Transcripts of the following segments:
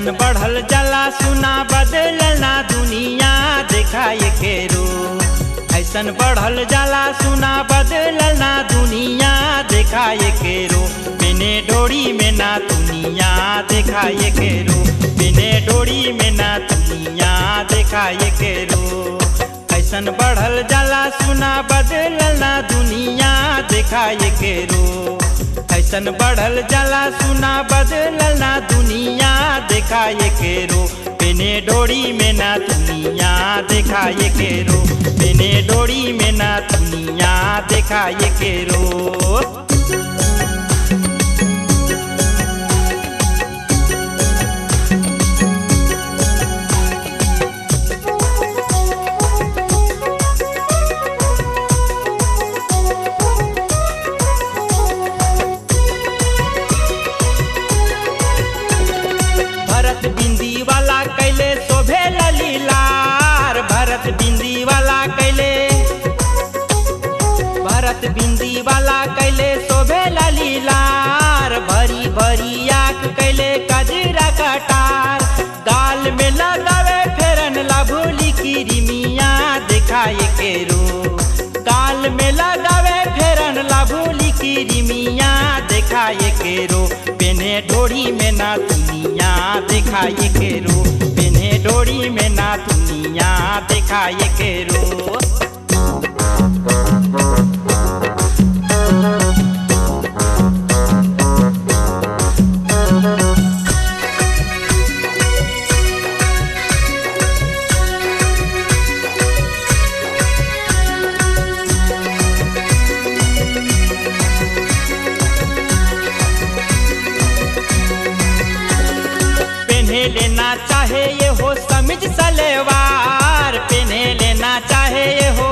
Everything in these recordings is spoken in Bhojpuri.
फैशन बढ़ल जाला सुना बदलना दुनिया दिखाए के रो। फैशन बढ़ल जाला सुना बदलना दुनिया दिखाए के रो। बिने डोरी में ना दुनिया दिखाए के रो। बिने डोरी में ना दुनिया दिखाए के रो। फैशन बढ़ल जाला सुना बदलना दुनिया दिखाए के रो। फैशन बढ़ल जाला सुना बदलना दुनिया दिखाए के रो। बिने डोरी में ना दुनिया दिखाए के रो। बिने डोरी में ना दुनिया दिखाए के रो। भरत बिंदी वाला कैले शोभे ललीलार। भरत बिंदी वाला कैले भरत बिंदी वाला कैले शोभे ललीलार। भरी भरी आँख कैले कजरा कटार। गाल में लगावे फेरन लाभोली की रिमिया दिखाए के रो। गाल में लगावे फेरन लाभोली की रिमिया दिखाए के रो। बिने डोरी में ना दुनिया दिखाए के रो। बिने डोरी में ना दुनिया दिखाए के रो। पहने लेना चाहे ये हो समीज सलवार। पहने लेना चाहे ये हो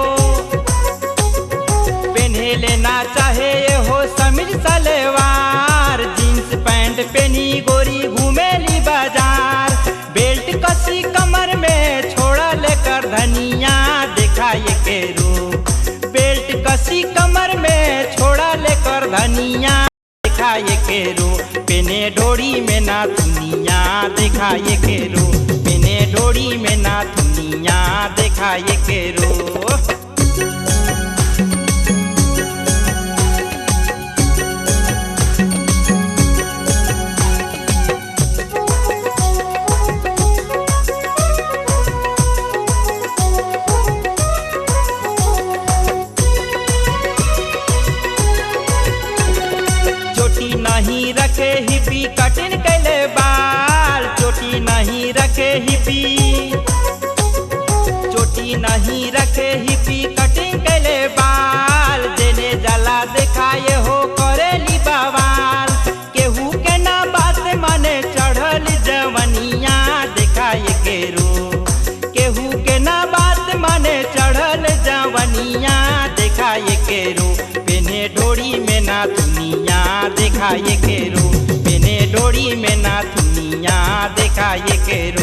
पहने लेना चाहे ये हो समीज सलवार। जींस पैंट पहनी गोरी घूमेली बाजार। बेल्ट कसी कमर में छोड़ा लेकर धनिया दिखाए के रो। बेल्ट कसी कमर में छोड़ा लेकर धनिया दिखाए के रो। बिने डोरी में ना दुनिया दिखाए के रो। बिने डोरी में ना दुनिया दिखाए के रो। चोटी नहीं रखे हिपी कटिन कैले बाल। चोटी नहीं रखे हिपी चोटी नहीं रखे हिपी कटिन कैले बाल। देने जला दिखाए हो करेली बवाल। केहू के ना बात माने चढ़ल जवनिया दिखाए के रो। केहू के ना बात माने चढ़ल जवनिया दिखाए के रो। बिने डोरी में ना दुनिया दिखाए के रो। बिने डोरी में ना दुनिया दिखाए के रो।